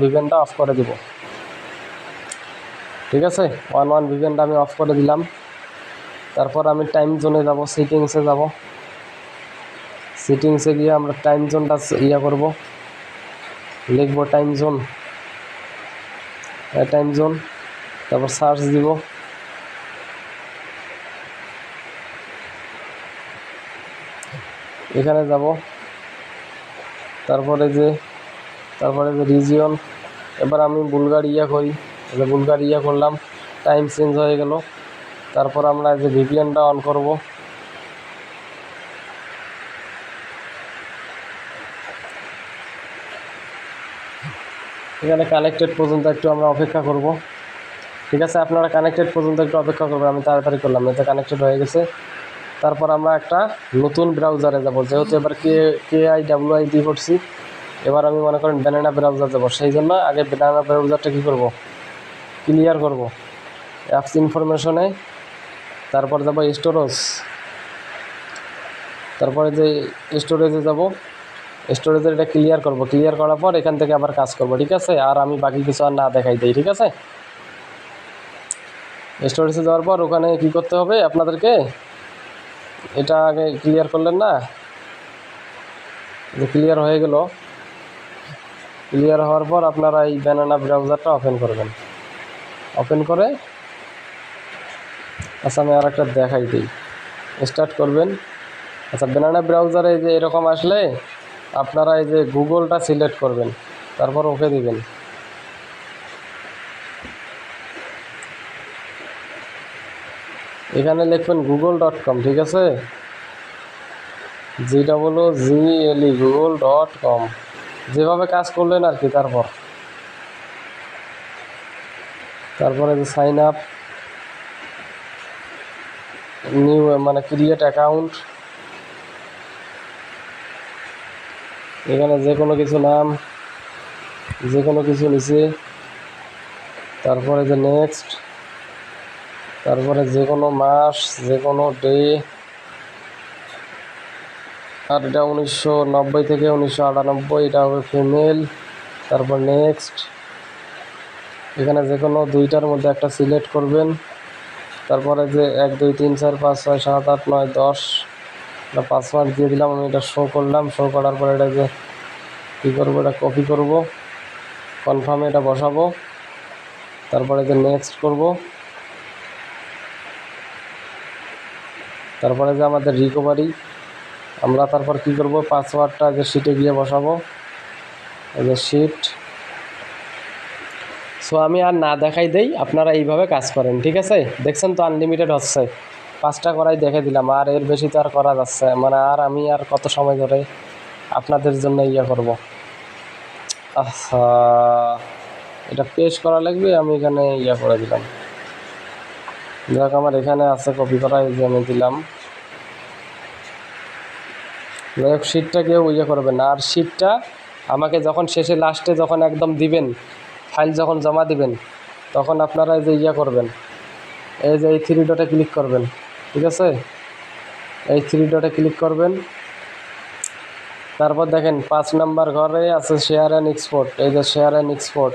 ভিপিএনটা of করে দিব। ঠিক আছে, 1 ভিপিএনটা আমি অফ করে দিলাম। তারপর আমি টাইম জোনে যাব, সেটিংসে যাব। সেটিংসে গিয়ে আমরা টাইম জোনটা করব, লিখব টাইম জোন, তারপর সার্চ দিব। এখানে যাব, তারপরে যে রিজিয়ন। এবার আমি বুলগারিয়া করি, বুলগারিয়া করলাম, টাইম চেঞ্জ হয়ে গেল। তারপর আমরা যে ভিপিএনটা অন করব। এখানে কানেক্টেড পর্যন্ত একটু আমরা অপেক্ষা করব। ঠিক আছে, আপনারা কানেক্টেড পর্যন্ত একটু অপেক্ষা করবেন। আমি তাড়াতাড়ি করলাম, এটা কানেক্টেড হয়ে গেছে। তারপর আমরা একটা নতুন ব্রাউজারে যাব, যেহেতু এবার KIWI দিয়ে করছি। এবার আমি মনে করেন ব্যানানা ব্রাউজার যাব, সেই জন্য আগে ব্যানানা ব্রাউজারটা কী করব, ক্লিয়ার করব। অ্যাপস ইনফরমেশনে, তারপর যাব স্টোরেজ, তারপরে যে স্টোরেজে যাব, স্টোরেজের এটা ক্লিয়ার করব। ক্লিয়ার করার পর এখান থেকে আবার কাজ করব। ঠিক আছে, আর আমি বাকি কিছু আর না দেখাই দিই। ঠিক আছে, স্টোরেজে যাওয়ার পর ওখানে কি করতে হবে আপনাদেরকে, এটা আগে ক্লিয়ার করলেন না, যে ক্লিয়ার হয়ে গেল। ক্লিয়ার হওয়ার পর আপনারা এই ব্যানানা ব্রাউজারটা ওপেন করবেন। ওপেন করে, আচ্ছা আমি আর একটা দেখাই দিই, স্টার্ট করবেন। আচ্ছা, ব্যানানা ব্রাউজারে যে এরকম আসলে আপনারা এই যে গুগলটা সিলেক্ট করবেন, তারপর ওকে দিবেন। এখানে লিখবেন google.com। ঠিক আছে, GOOGLE google.com, যেভাবে কাজ করলেন আর কি। তারপরে যে সাইন আপ, নিউ মানে ক্রিয়েট অ্যাকাউন্ট, এখানে যে কোনো কিছু নাম, যে কোনো কিছু নিচে, তারপরে যে নেক্সট, তারপরে যে কোনো মাস, যে কোনো ডে, আর এটা 1990 থেকে 1998, এটা হবে ফিমেল। তারপর নেক্সট, এখানে যে কোনো দুইটার মধ্যে একটা সিলেক্ট করবেন। তারপরে যে 1 2 3 4 5 6 7 8 9 10 পাসওয়ার্ড দিয়ে দিলাম। আমি এটা শো করলাম, শো করার পরে এটা যে কী করবো, এটা কপি করব, কনফার্মে এটা বসাবো। তারপরে যে নেক্সট করব। তারপরে যে আমাদের রিকভারি, আমরা তারপর কি করব, পাসওয়ার্ডটা যে শিটে গিয়ে বসাবো, এই যে শিট। সো আমি আর না দেখাই দেই, আপনারা এইভাবে কাজ করেন। ঠিক আছে, দেখছেন তো আনলিমিটেড হচ্ছে, 5টা করাই দেখে দিলাম, আর এর বেশি তো আর করা যাচ্ছে মানে, আর আমি আর কত সময় ধরে আপনাদের জন্য করব। আচ্ছা, এটা পেস্ট করা লাগবে, আমি এখানে করে দিলাম। যাক, আমার এখানে আছে কপি করা, এই যে আমি দিলাম। যাই হোক, শিটটা কেউ করবেন না। আর শিটটা আমাকে যখন শেষে লাস্টে যখন একদম দিবেন, ফাইল যখন জমা দিবেন, তখন আপনারা এই যে করবেন, এই যে এই 3 ডটে ক্লিক করবেন। ঠিক আছে, এই 3 ডটে ক্লিক করবেন। তারপর দেখেন 5 নাম্বার ঘরে আছে শেয়ার অ্যান্ড এক্সপোর্ট, এই যে শেয়ার অ্যান্ড এক্সপোর্ট,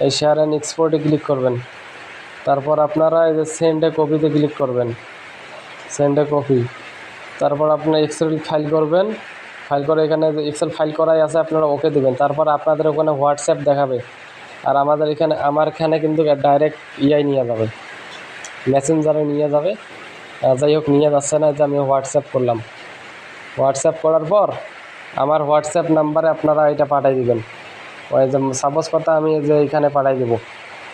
এই শেয়ার অ্যান্ড এক্সপোর্টে ক্লিক করবেন। তারপর আপনারা এই যে সেন্ড এ কপিতে ক্লিক করবেন, সেন্ড এ কপি। তারপর আপনার এক্সেল ফাইল করবেন, ফাইল করে এখানে যে এক্সেল ফাইল করাই আছে আপনারা ওকে দেবেন। তারপর আপনাদের ওখানে হোয়াটসঅ্যাপ দেখাবে, আর আমার এখানে কিন্তু ডাইরেক্ট নিয়ে যাবে, মেসেঞ্জারে নিয়ে যাবে। যাই হোক, নিয়ে যাচ্ছে না, যে আমি হোয়াটসঅ্যাপ করলাম। হোয়াটসঅ্যাপ করার পর আমার হোয়াটসঅ্যাপ নাম্বারে আপনারা এটা পাঠিয়ে দিবেন। ওই যে সাপোজ কথা আমি যে এখানে পাঠিয়ে দেবো।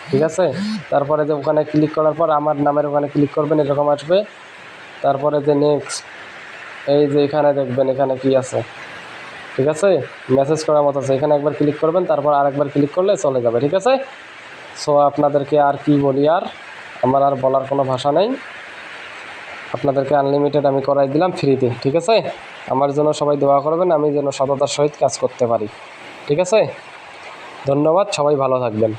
ঠিক আছে, তারপরে যে ওখানে ক্লিক করার পর আমার নামের ওখানে ক্লিক করবেন, এরকম আসবে। তারপরে যে নেক্সট, এই যে এখানে দেখবেন এখানে কি আছে। ঠিক আছে, মেসেজ করার মতো আছে, এখানে একবার ক্লিক করবেন, তারপর আরেকবার ক্লিক করলে চলে যাবে। ঠিক আছে, সো আপনাদেরকে আর কি বলি, আর আমার আর বলার কোনো ভাষা নেই। আপনাদেরকে আনলিমিটেড আমি করাই দিলাম ফ্রিতে। ঠিক আছে, আমার জন্য সবাই দোয়া করবেন, আমি যেন সততার সহিত কাজ করতে পারি। ঠিক আছে, ধন্যবাদ, সবাই ভালো থাকবেন।